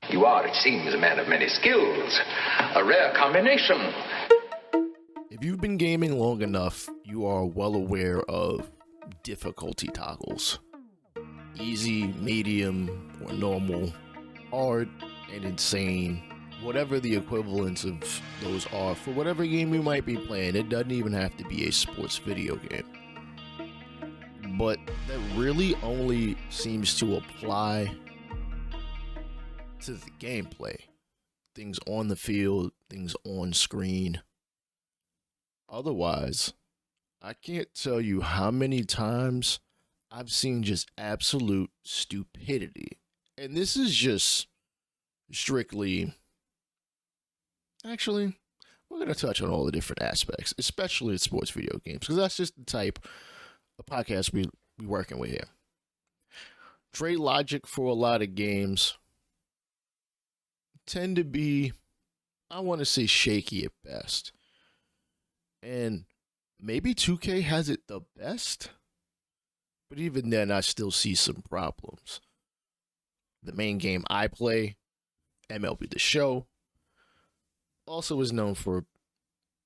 You are, it seems, a man of many skills. A rare combination. If you've been gaming long enough, you are well aware of difficulty toggles. Easy, medium, or normal, hard, and insane. Whatever the equivalents of those are for whatever game you might be playing. It doesn't even have to be a sports video game. But that really only seems to apply to the gameplay. Things on the field, things on screen. Otherwise, I can't tell you how many times I've seen just absolute stupidity. And this is just strictly... Actually, we're going to touch on all the different aspects, especially in sports video games, because that's just the type of podcast we working with here. Trade logic for a lot of games tend to be, I want to say, shaky at best. And maybe 2K has it the best, but even then I still see some problems. The main game I play, MLB The Show, also is known for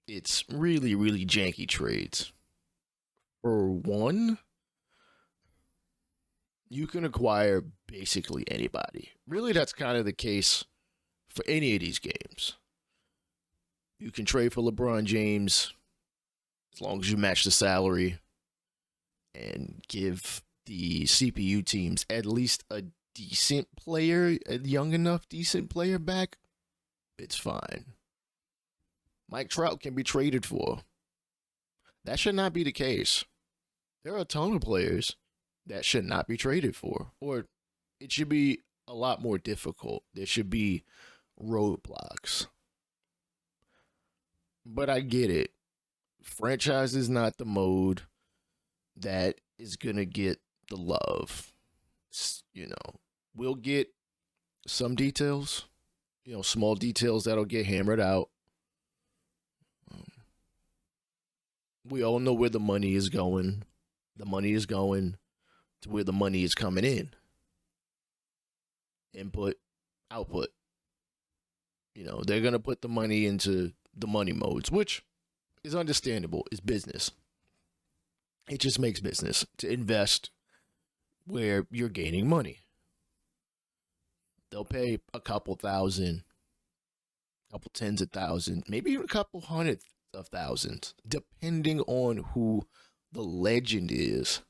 its really, really janky trades. For one, you can acquire basically anybody. Really, that's kind of the case for any of these games. You can trade for LeBron James as long as you match the salary and give the CPU teams at least a decent player, a young enough decent player back. It's fine. Mike Trout can be traded for. That should not be the case. There are a ton of players that should not be traded for, or it should be a lot more difficult. There should be roadblocks. But I get it. Franchise is not the mode that is going to get the love. You know, we'll get some details, small details that'll get hammered out. We all know where the money is going. The money is going to where the money is coming in. Input, output. They're going to put the money into the money modes, which is understandable. It's business. It just makes business to invest where you're gaining money. They'll pay a couple thousand, couple tens of thousands, maybe even a couple hundred of thousands, depending on who the legend is,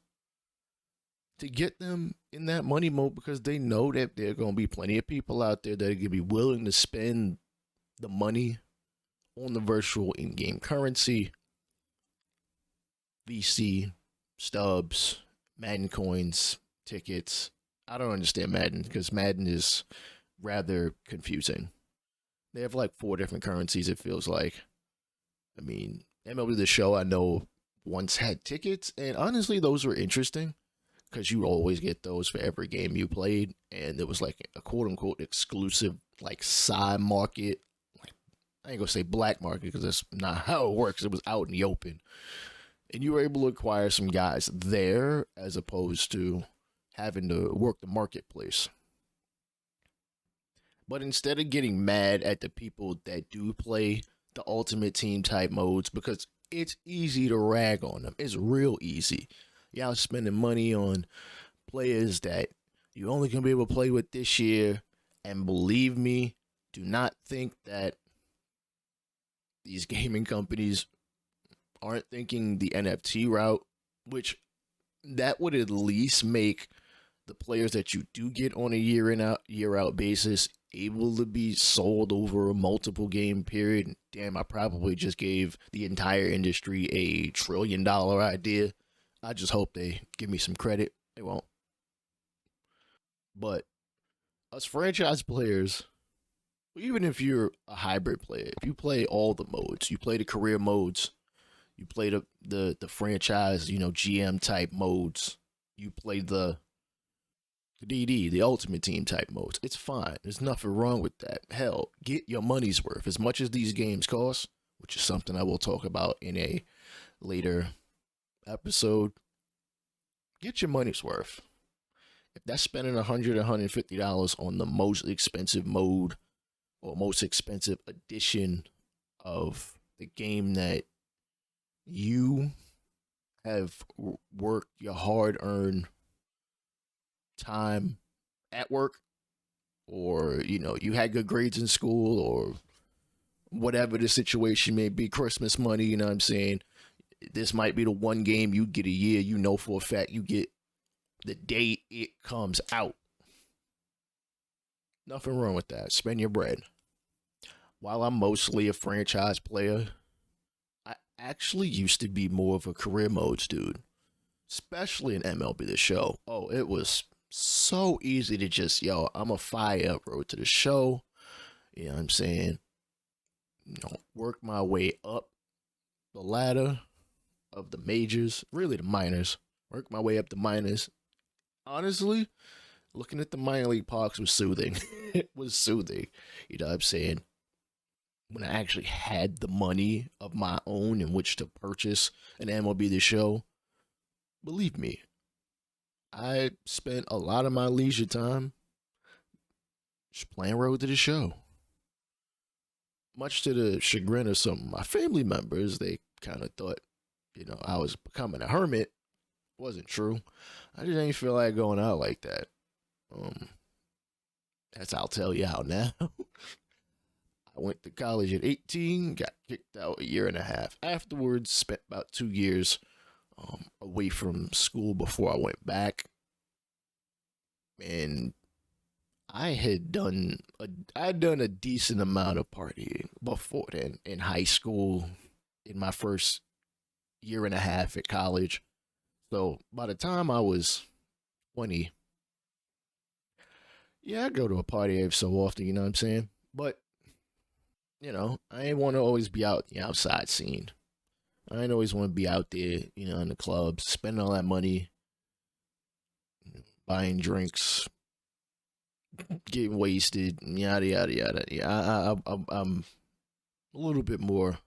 to get them in that money mode, because they know that there are going to be plenty of people out there that are going to be willing to spend the money on the virtual in-game currency, VC, stubs, Madden coins, tickets. I don't understand Madden because Madden is rather confusing. They have like 4 different currencies, it feels like. I mean, MLB The Show, I know, once had tickets, and honestly, those were interesting because you always get those for every game you played, and it was like a quote-unquote exclusive, like, side market. Like, I ain't gonna say black market because that's not how it works. It was out in the open, and you were able to acquire some guys there as opposed to having to work the marketplace. But instead of getting mad at the people that do play the ultimate team type modes, because it's easy to rag on them. It's real easy. Y'all spending money on players that you only gonna be able to play with this year. And believe me, do not think that these gaming companies aren't thinking the NFT route, which that would at least make the players that you do get on a year in out, year out basis able to be sold over a multiple game period. Damn, I probably just gave the entire industry a $1 trillion idea. I just hope they give me some credit. They won't. But us franchise players, even if you're a hybrid player, if you play all the modes, you play the career modes, you play the franchise, GM type modes, you play the DD, the ultimate team type modes. It's fine. There's nothing wrong with that. Hell, get your money's worth. As much as these games cost, which is something I will talk about in a later episode, get your money's worth. if that's spending $150 on the most expensive mode or most expensive edition of the game that you have worked your hard-earned time at work, or you had good grades in school, or whatever the situation may be, Christmas money, you know what I'm saying? This might be the one game you get a year, for a fact you get the day it comes out. Nothing wrong with that. Spend your bread. While I'm mostly a franchise player, I actually used to be more of a career modes dude, especially in MLB The Show. Oh, it was so easy to just, I'm a fire up road to the show. You know what I'm saying? Work my way up the ladder of the majors, really the minors. Work my way up the minors. Honestly, looking at the minor league parks was soothing. It was soothing. You know what I'm saying? When I actually had the money of my own in which to purchase an MLB The Show, believe me, I spent a lot of my leisure time just playing Road to the Show. Much to the chagrin of some of my family members, they kind of thought, I was becoming a hermit. Wasn't true. I just didn't feel like going out like that. I'll tell you how now. I went to college at 18, got kicked out a year and a half afterwards, spent about 2 years away from school before I went back. And I'd done a decent amount of partying before then in high school, in my first year and a half at college. So by the time I was 20, yeah, I go to a party every so often, you know what I'm saying? But, I ain't want to always be out the outside scene. I ain't always want to be out there, in the clubs, spending all that money, buying drinks, getting wasted, yada, yada, yada. Yeah, I'm a little bit more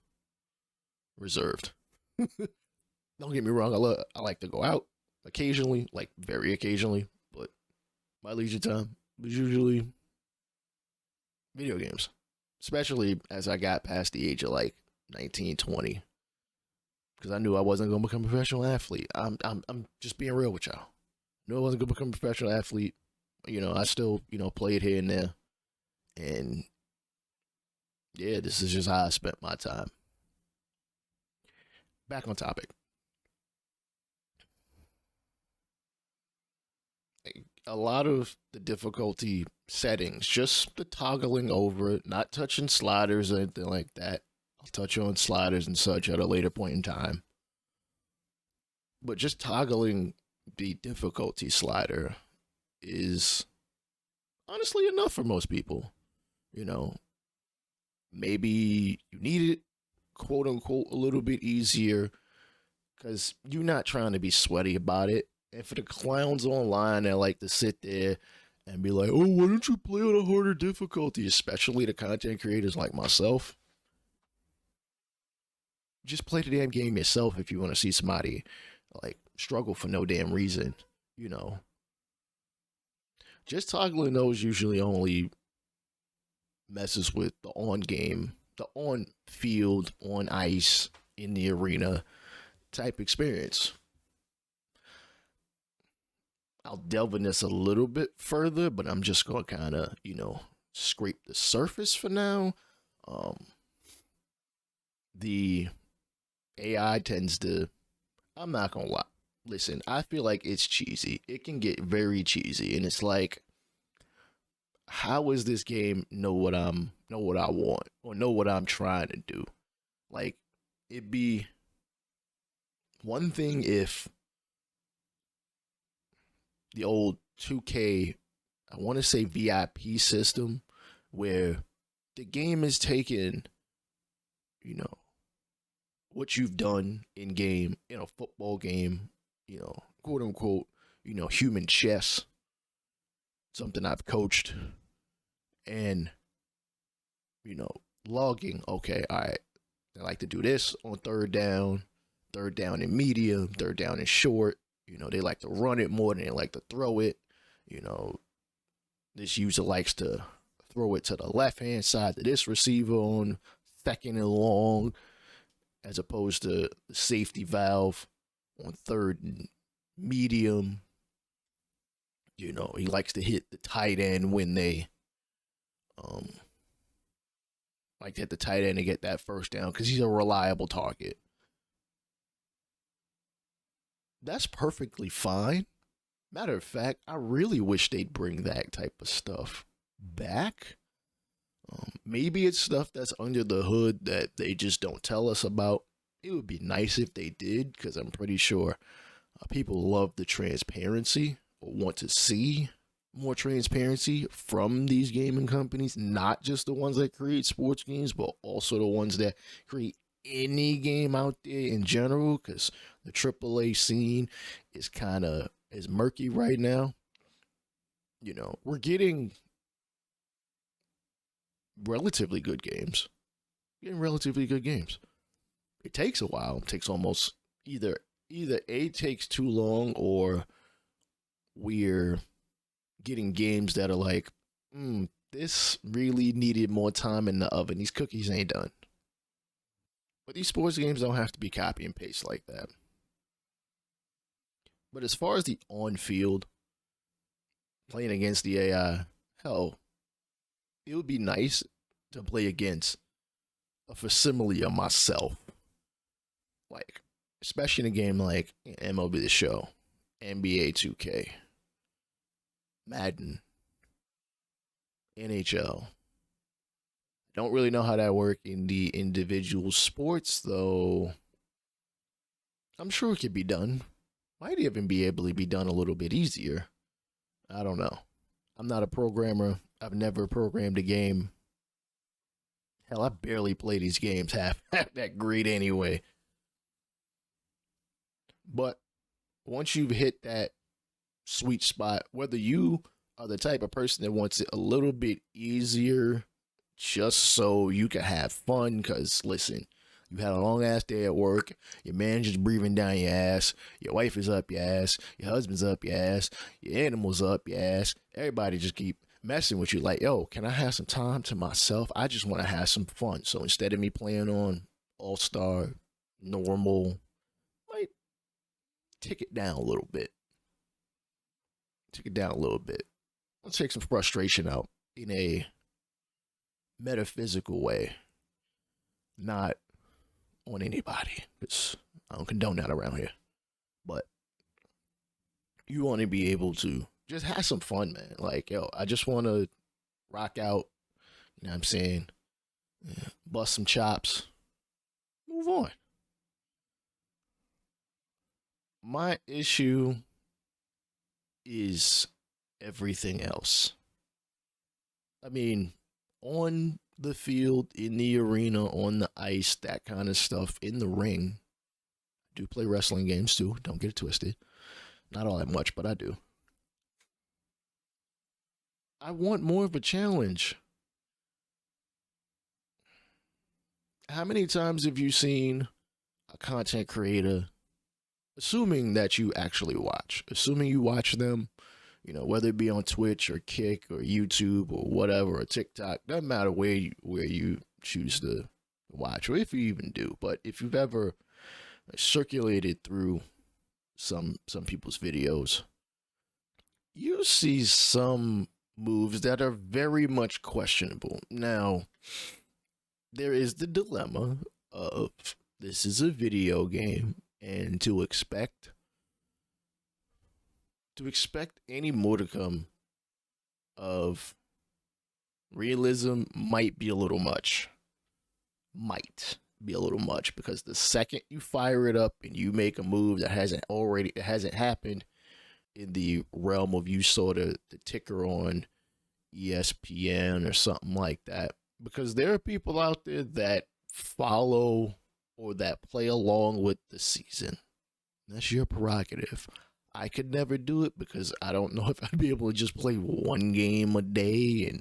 reserved. Don't get me wrong, I like to go out occasionally, like very occasionally, but my leisure time was usually video games, especially as I got past the age of like 19, 20, because I knew I wasn't going to become a professional athlete. I'm just being real with y'all. I knew I wasn't going to become a professional athlete. I still, played here and there, and yeah, this is just how I spent my time. Back on topic. A lot of the difficulty settings, just the toggling over it, not touching sliders or anything like that. I'll touch on sliders and such at a later point in time. But just toggling the difficulty slider is honestly enough for most people. Maybe you need it, quote unquote, a little bit easier because you're not trying to be sweaty about it. And for the clowns online that like to sit there and be like, oh, why don't you play on a harder difficulty? Especially the content creators like myself. Just play the damn game yourself if you want to see somebody like struggle for no damn reason. Just toggling those usually only messes with the on game, the on field, on ice, in the arena type experience. I'll delve in this a little bit further, but I'm just going to kind of, scrape the surface for now. The AI tends to, I'm not going to lie. Listen, I feel like it's cheesy. It can get very cheesy, and it's like, how is this game know what I want, or know what I'm trying to do? Like, it'd be one thing if the old 2K, I want to say VIP system, where the game is taking, what you've done in game, in a football game, quote unquote, human chess, something I've coached, and, logging, okay, all right, I like to do this on third down in medium, third down in short. They like to run it more than they like to throw it. You know, this user likes to throw it to the left hand side to this receiver on second and long, as opposed to the safety valve on third and medium. You know, he likes to hit the tight end when they like to hit the tight end to get that first down because he's a reliable target. That's perfectly fine. Matter of fact, I really wish they'd bring that type of stuff back. Maybe it's stuff that's under the hood that they just don't tell us about. It would be nice if they did, because I'm pretty sure people love the transparency or want to see more transparency from these gaming companies, not just the ones that create sports games, but also the ones that create any game out there in general, because the AAA scene is kind of is murky right now. You know, we're getting relatively good games. It takes a while. It takes almost either A, takes too long, or we're getting games that are like, this really needed more time in the oven. These cookies ain't done. But these sports games don't have to be copy and paste like that. But as far as the on-field, playing against the AI, hell, it would be nice to play against a facsimile of myself. Like, especially in a game like MLB The Show, NBA 2K, Madden, NHL. Don't really know how that works in the individual sports, though. I'm sure it could be done. Might even be able to be done a little bit easier. I don't know. I'm not a programmer. I've never programmed a game. Hell, I barely play these games half that great anyway. But once you've hit that sweet spot, whether you are the type of person that wants it a little bit easier just so you can have fun, because listen, you had a long ass day at work, your manager's breathing down your ass, your wife is up your ass, your husband's up your ass, your animal's up your ass, everybody just keep messing with you like, yo, can I have some time to myself? I just want to have some fun. So instead of me playing on all-star, normal, might take it down a little bit. Let's take some frustration out in a metaphysical way, not on anybody, because I don't condone that around here. But you want to be able to just have some fun, man. Like, yo, I just want to rock out, you know what I'm saying? Yeah, bust some chops, move on. My issue is everything else. I mean, on the field, in the arena, on the ice, that kind of stuff, in the ring. I do play wrestling games too, don't get it twisted. Not all that much, but I do. I want more of a challenge. How many times have you seen a content creator, assuming that you actually watch, assuming you watch them, you know, whether it be on Twitch or Kick or YouTube or whatever, or TikTok, doesn't matter where you choose to watch, or if you even do, but if you've ever circulated through some people's videos, you see some moves that are very much questionable. Now, there is the dilemma of this is a video game, and to expect any modicum of realism might be a little much. Because the second you fire it up and you make a move that hasn't happened in the realm of you sort of the ticker on ESPN or something like that, because there are people out there that follow or that play along with the season. That's your prerogative. I could never do it because I don't know if I'd be able to just play one game a day,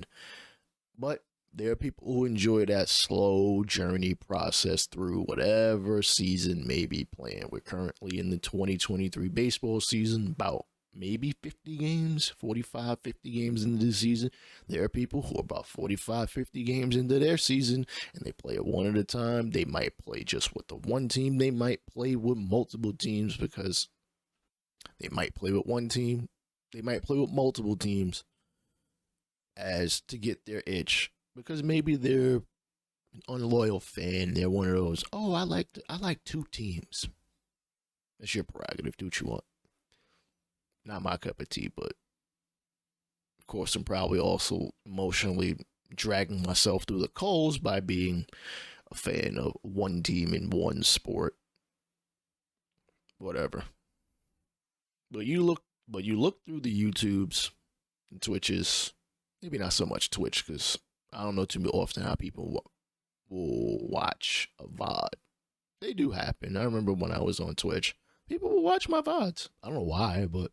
but there are people who enjoy that slow journey process through whatever season may be playing. We're currently in the 2023 baseball season, about maybe 50 games, 45, 50 games into the season. There are people who are about 45, 50 games into their season, and they play it one at a time. They might play just with the one team. They might play with multiple teams because they might play with one team. They might play with multiple teams as to get their itch because maybe they're an unloyal fan. They're one of those, oh, I like two teams. That's your prerogative. Do what you want. Not my cup of tea, but of course, I'm probably also emotionally dragging myself through the coals by being a fan of one team in one sport. Whatever. But you look through the YouTubes and Twitches. Maybe not so much Twitch because I don't know too often how people will watch a VOD. They do happen. I remember when I was on Twitch, people will watch my VODs. I don't know why, but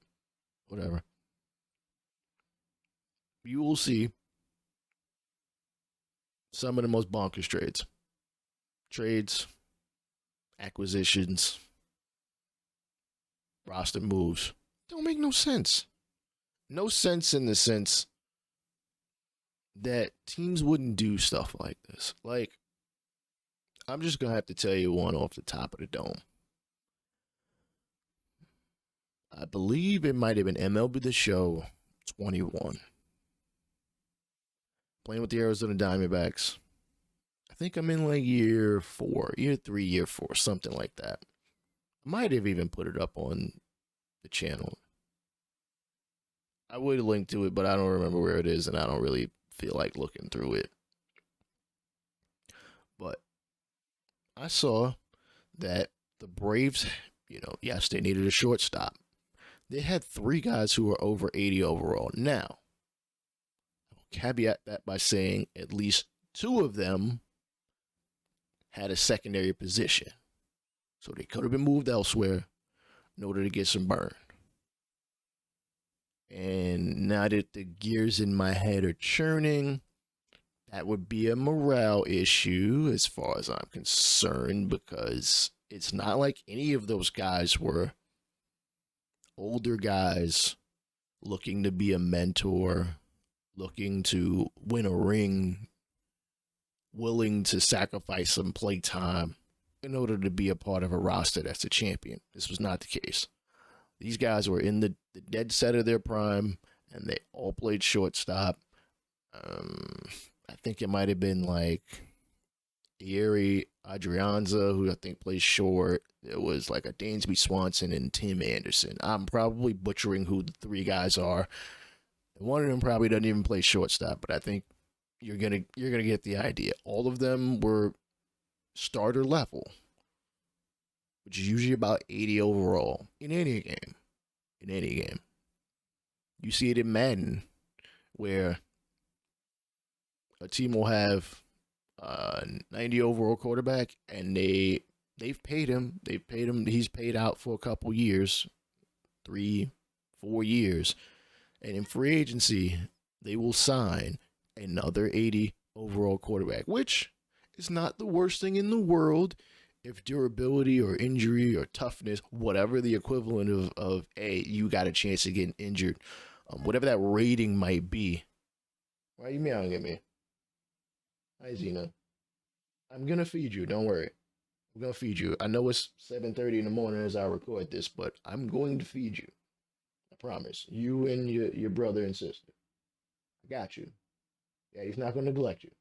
whatever. You will see some of the most bonkers trades, acquisitions, roster moves. Don't make no sense. No sense in the sense that teams wouldn't do stuff like this. Like, I'm just going to have to tell you one off the top of the dome. I believe it might have been MLB The Show 21. Playing with the Arizona Diamondbacks. I think I'm in like year 3, year 4, something like that. I might have even put it up on the channel. I would link to it, but I don't remember where it is, and I don't really feel like looking through it. But I saw that the Braves, yes, they needed a shortstop. They had 3 guys who were over 80 overall. Now, I will caveat that by saying at least 2 of them had a secondary position. So they could have been moved elsewhere in order to get some burn. And now that the gears in my head are churning, that would be a morale issue as far as I'm concerned, because it's not like any of those guys were older guys looking to be a mentor, looking to win a ring, willing to sacrifice some play time in order to be a part of a roster that's a champion. This was not the case. These guys were in the dead set of their prime, and they all played shortstop. I think it might have been like Yeri Adrianza, who I think plays short. It was like a Dansby Swanson and Tim Anderson. I'm probably butchering who the 3 guys are. One of them probably doesn't even play shortstop, but I think you're gonna get the idea. All of them were starter level, which is usually about 80 overall in any game. In any game. You see it in Madden, where a team will have a 90 overall quarterback, and they've paid him. He's paid out for a couple years, 3, 4 years. And in free agency, they will sign another 80 overall quarterback, which is not the worst thing in the world if durability or injury or toughness, whatever the equivalent of you got a chance of getting injured, whatever that rating might be. Why are you meowing at me? Hi, Zena. I'm going to feed you. Don't worry. I'm going to feed you. I know it's 7:30 in the morning as I record this, but I'm going to feed you. I promise. You and your brother and sister. I got you. Yeah, he's not going to neglect you.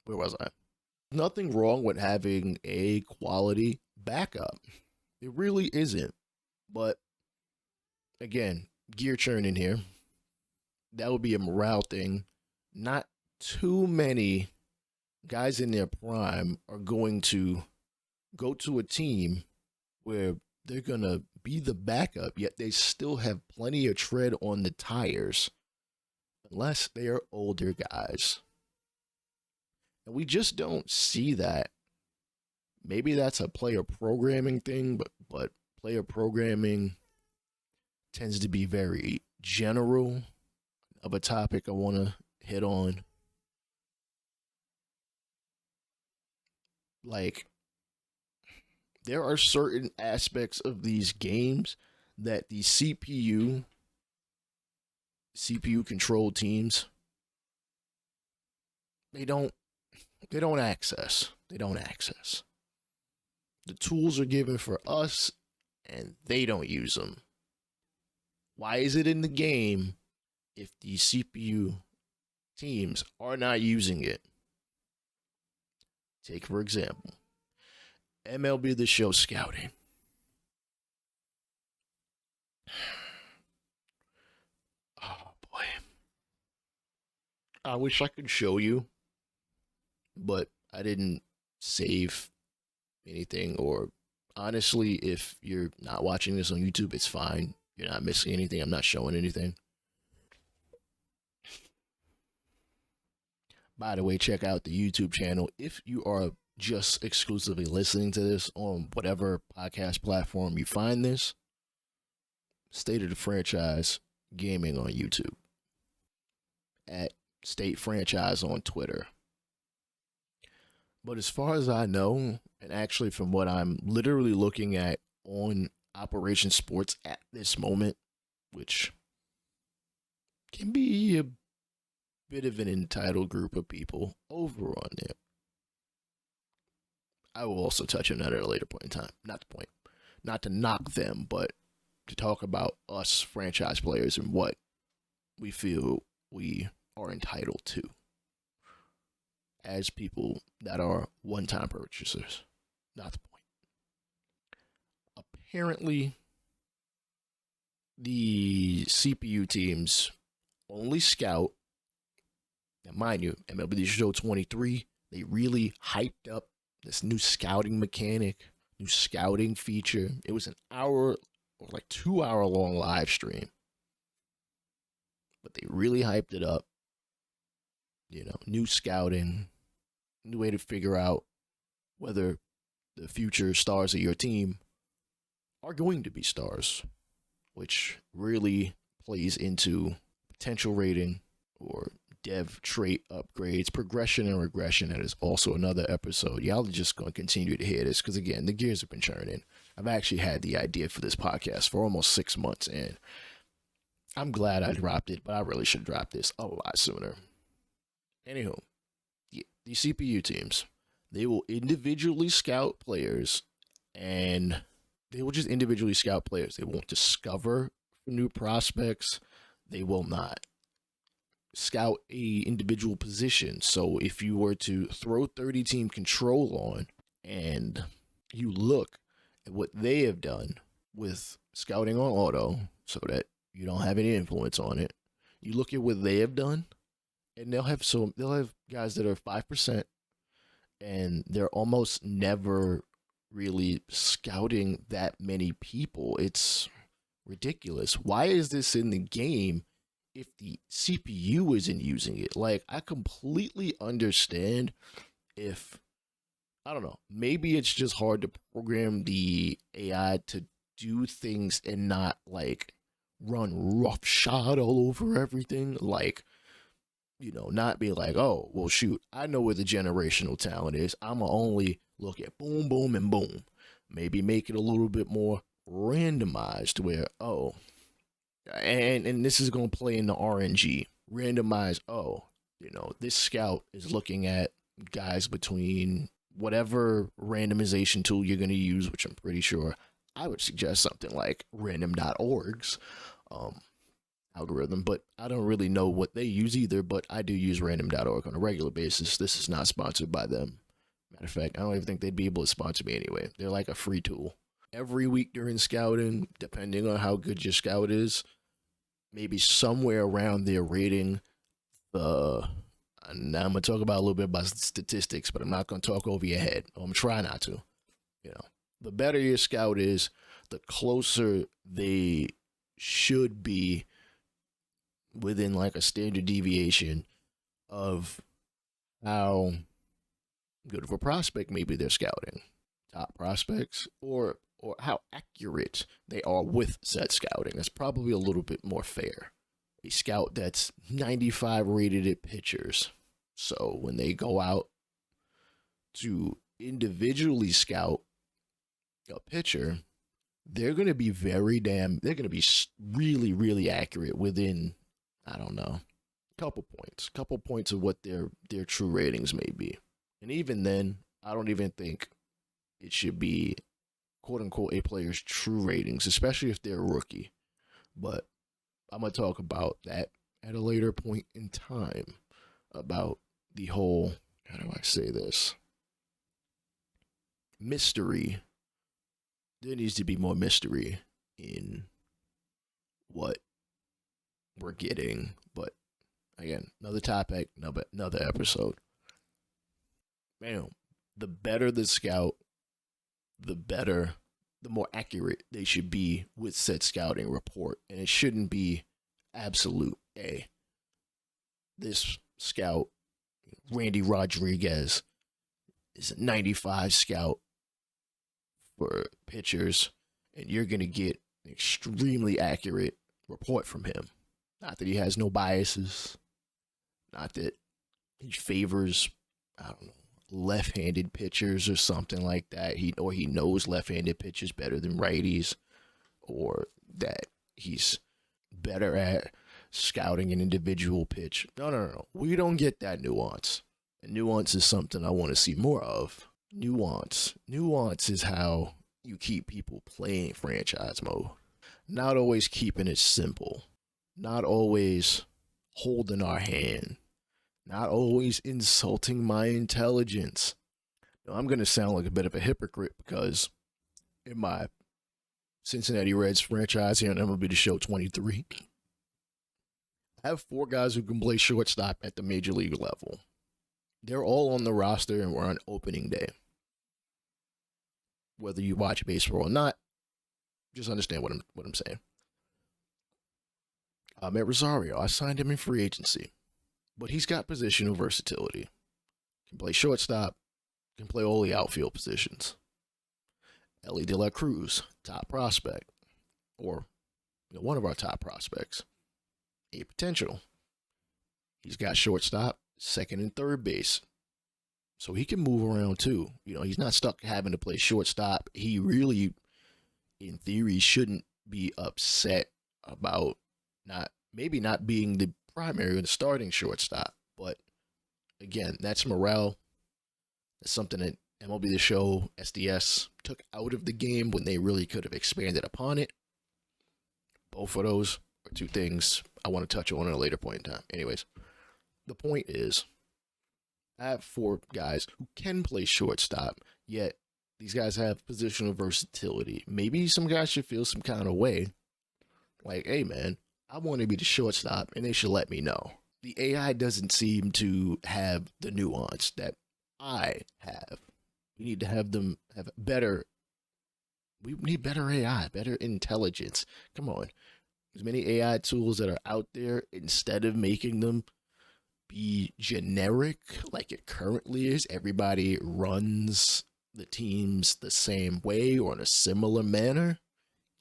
Where was I? Nothing wrong with having a quality backup. It really isn't. But again, gear churning here. That would be a morale thing. Not too many guys in their prime are going to go to a team where they're going to be the backup, yet they still have plenty of tread on the tires, unless they are older guys. And we just don't see that. Maybe that's a player programming thing, but player programming tends to be very general of a topic I want to hit on. Like, there are certain aspects of these games that the CPU controlled teams they don't access. They don't access. The tools are given for us and they don't use them. Why is it in the game if the CPU teams are not using it? Take, for example, MLB The Show scouting. Oh boy. I wish I could show you, but I didn't save anything. Or honestly, if you're not watching this on YouTube, it's fine. You're not missing anything. I'm not showing anything. By the way, check out the YouTube channel if you are just exclusively listening to this on whatever podcast platform you find this. State of the Franchise Gaming on YouTube. At State Franchise on Twitter. But as far as I know, and actually from what I'm literally looking at on Operation Sports at this moment, which can be a bit of an entitled group of people over on there. I will also touch on that at a later point in time. Not the point. Not to knock them, but to talk about us franchise players and what we feel we are entitled to as people that are one-time purchasers. Not the point. Apparently, the CPU teams only scout. Now, mind you, MLB The Show 23, they really hyped up this new scouting mechanic, new scouting feature. It was an hour or like 2 hour long live stream. But they really hyped it up. You know, new scouting, new way to figure out whether the future stars of your team are going to be stars, which really plays into potential rating or dev trait upgrades, progression and regression. That is also another episode. Y'all are just going to continue to hear this because, again, the gears have been churning. I've actually had the idea for this podcast for almost 6 months, and I'm glad I dropped it, but I really should have dropped this a lot sooner. Anywho, the CPU teams, they will individually scout players, and they will just individually scout players. They won't discover new prospects. They will not scout a individual position. So if you were to throw 30 team control on and you look at what they have done with scouting on auto so that you don't have any influence on it, you look at what they have done, and they'll have guys that are 5%, and they're almost never really scouting that many people. It's ridiculous. Why is this in the game if the CPU isn't using it? Like, I completely understand if, I don't know, maybe it's just hard to program the AI to do things and not like run roughshod all over everything. Like, you know, not be like, oh, well, shoot, I know where the generational talent is. I'm going to only look at boom, boom, and boom. Maybe make it a little bit more randomized where, oh, and this is going to play in the RNG. Randomize, oh, you know, this scout is looking at guys between whatever randomization tool you're going to use, which I'm pretty sure I would suggest something like random.org's algorithm, but I don't really know what they use either, but I do use random.org on a regular basis. This is not sponsored by them. Matter of fact, I don't even think they'd be able to sponsor me anyway. They're like a free tool. Every week during scouting, depending on how good your scout is, maybe somewhere around there rating the, now I'm going to talk about a little bit about statistics, but I'm not going to talk over your head. I'm trying not to. You know, the better your scout is, the closer they should be within like a standard deviation of how good of a prospect maybe they're scouting. Top prospects, or how accurate they are with said scouting. That's probably a little bit more fair. A scout that's 95 rated at pitchers, so when they go out to individually scout a pitcher, they're going to be they're going to be really, really accurate within, I don't know, couple points of what their true ratings may be. And even then, I don't even think it should be quote unquote a player's true ratings, especially if they're a rookie. But I'm going to talk about that at a later point in time about the whole, how do I say this? Mystery. There needs to be more mystery in what we're getting. But again, another topic, another episode. Man, the better the scout, the more accurate they should be with said scouting report. And it shouldn't be absolute A. This scout, Randy Rodriguez, is a 95 scout for pitchers, and you're going to get an extremely accurate report from him. Not that he has no biases, not that he favors, I don't know, left-handed pitchers or something like that. He knows left-handed pitchers better than righties, or that he's better at scouting an individual pitch. No. We don't get that nuance. And nuance is something I want to see more of. Nuance is how you keep people playing franchise mode. Not always keeping it simple. Not always holding our hand. Not always insulting my intelligence. Now, I'm going to sound like a bit of a hypocrite because in my Cincinnati Reds franchise here on MLB The Show 23, I have 4 guys who can play shortstop at the major league level. They're all on the roster and we're on opening day. Whether you watch baseball or not, just understand what I'm saying. Met Rosario, I signed him in free agency, but he's got positional versatility. Can play shortstop, can play all the outfield positions. Ellie De La Cruz, top prospect, or one of our top prospects. A potential. He's got shortstop, second and third base. So he can move around too. He's not stuck having to play shortstop. He really, in theory, shouldn't be upset about maybe not being the primary or the starting shortstop. But again, that's morale. That's something that MLB The Show, SDS, took out of the game when they really could have expanded upon it. Both of those are 2 things I want to touch on at a later point in time. Anyways, the point is, I have 4 guys who can play shortstop, yet these guys have positional versatility. Maybe some guys should feel some kind of way. Like, hey man, I want to be the shortstop and they should let me know. The AI doesn't seem to have the nuance that I have. We need to have them have better. We need better AI, better intelligence. Come on. As many AI tools that are out there, instead of making them be generic like it currently is, everybody runs the teams the same way or in a similar manner.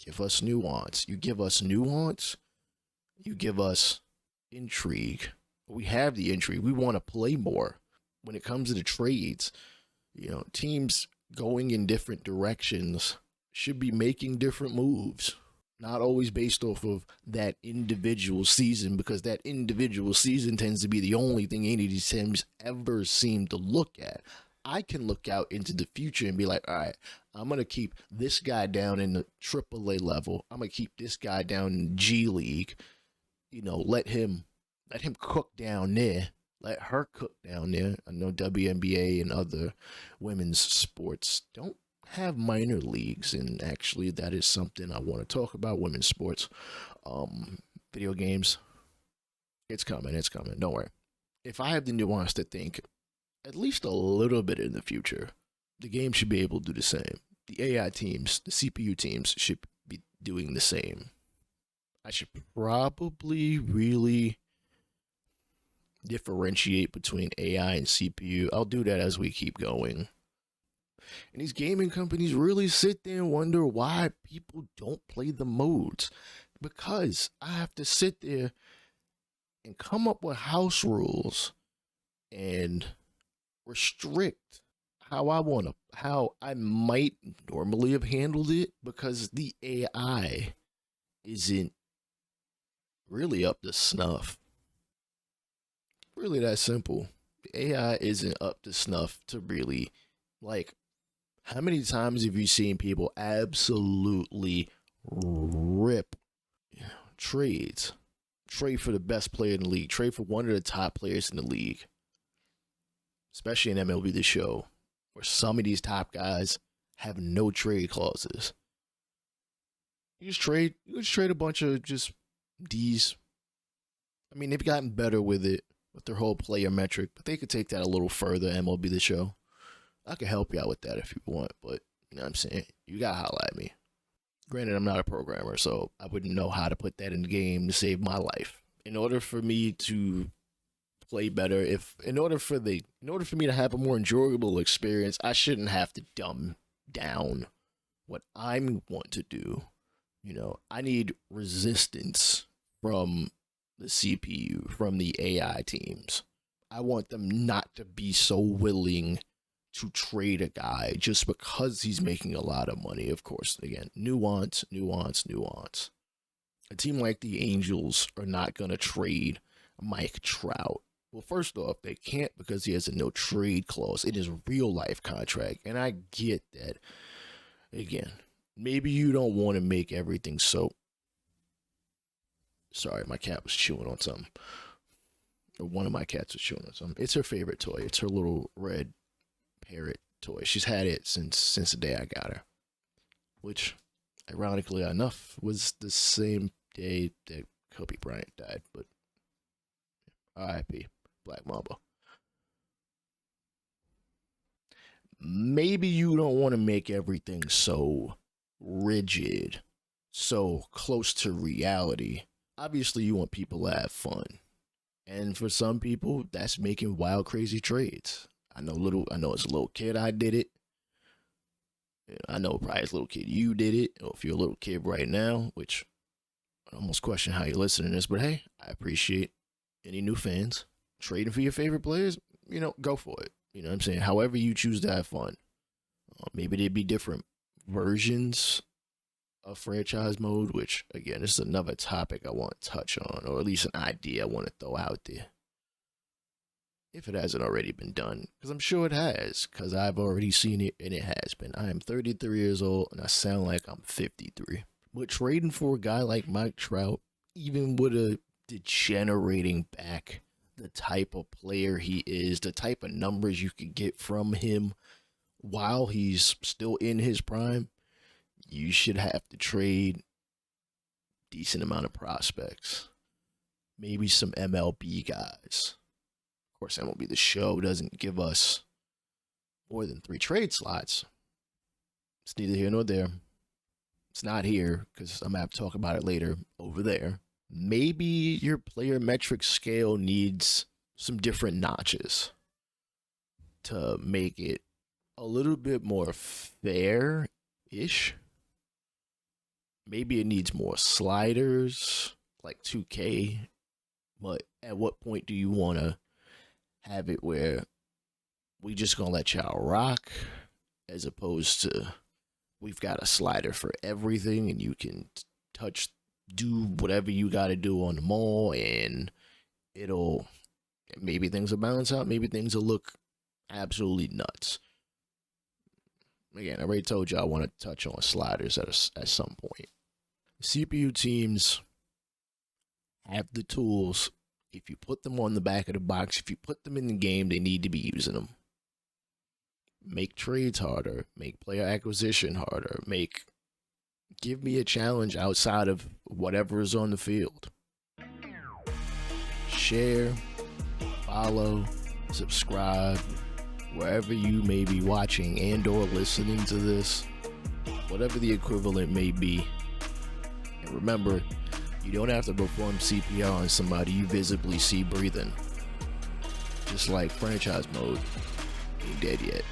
Give us nuance. You give us nuance, you give us intrigue. We have the intrigue. We want to play more. When it comes to the trades, teams going in different directions should be making different moves. Not always based off of that individual season, because that individual season tends to be the only thing any of these teams ever seem to look at. I can look out into the future and be like, all right, I'm going to keep this guy down in the AAA level. I'm going to keep this guy down in G League. Let him cook down there. Let her cook down there. I know WNBA and other women's sports don't have minor leagues, and actually that is something I want to talk about. Women's sports, video games, it's coming, don't worry. If I have the nuance to think at least a little bit in the future, the game should be able to do the same. The AI teams, the CPU teams should be doing the same. I should probably really differentiate between AI and CPU. I'll do that as we keep going. And these gaming companies really sit there and wonder why people don't play the modes. Because I have to sit there and come up with house rules and restrict how I might normally have handled it, because the AI isn't really up to snuff. Really that simple. The AI isn't up to snuff to really, like, how many times have you seen people absolutely rip trades? Trade for the best player in the league, trade for one of the top players in the league, especially in MLB The Show, where some of these top guys have no trade clauses. You just trade a bunch of just D's. I mean, they've gotten better with it, with their whole player metric, but they could take that a little further, MLB The Show. I can help you out with that if you want, but you know what I'm saying? You gotta holla at me. Granted, I'm not a programmer, so I wouldn't know how to put that in the game to save my life. In order for me to play better, in order for me to have a more enjoyable experience, I shouldn't have to dumb down what I want to do. You know, I need resistance from the CPU, from the AI teams. I want them not to be so willing to trade a guy just because he's making a lot of money. Of course, again, nuance. A team like the Angels are not going to trade Mike Trout. Well, first off, they can't because he has a no trade clause in his real life contract. And I get that. Again, maybe you don't want to make everything so. Sorry, my cat was chewing on something. Or one of my cats was chewing on something. It's her favorite toy. It's her little red parrot toy. She's had it since the day I got her, which, ironically enough, was the same day that Kobe Bryant died. But R.I.P. Black Mamba. Maybe you don't want to make everything so rigid, so close to reality. Obviously, you want people to have fun, and for some people, that's making wild, crazy trades. I know as a little kid I did it. I know probably as a little kid you did it, or if you're a little kid right now, which I almost question how you're listening to this, but hey, I appreciate any new fans. Trading for your favorite players, you know, go for it. You know what I'm saying? However you choose to have fun. Maybe there'd be different versions of franchise mode, which, again, this is another topic I want to touch on, or at least an idea I want to throw out there. If it hasn't already been done, because I'm sure it has, because I've already seen it, and it has been. I am 33 years old, and I sound like I'm 53. But trading for a guy like Mike Trout, even with a degenerating back, the type of player he is, the type of numbers you could get from him while he's still in his prime, you should have to trade decent amount of prospects. Maybe some MLB guys. Of course, MLB The Show doesn't give us more than 3 trade slots. It's neither here nor there. It's not here because I'm going to have to talk about it later over there. Maybe your player metric scale needs some different notches to make it a little bit more fair-ish. Maybe it needs more sliders, like 2K. But at what point do you want to have it where we just gonna let y'all rock, as opposed to we've got a slider for everything and you can do whatever you got to do on the mall, and maybe things will balance out, maybe things will look absolutely nuts. Again, I already told you I want to touch on sliders at some point. CPU teams have the tools. If you put them on the back of the box, if you put them in the game, they need to be using them. Make trades harder, make player acquisition harder, give me a challenge outside of whatever is on the field. Share, follow, subscribe, wherever you may be watching and or listening to this, whatever the equivalent may be. And remember, you don't have to perform CPR on somebody you visibly see breathing. Just like franchise mode ain't dead yet.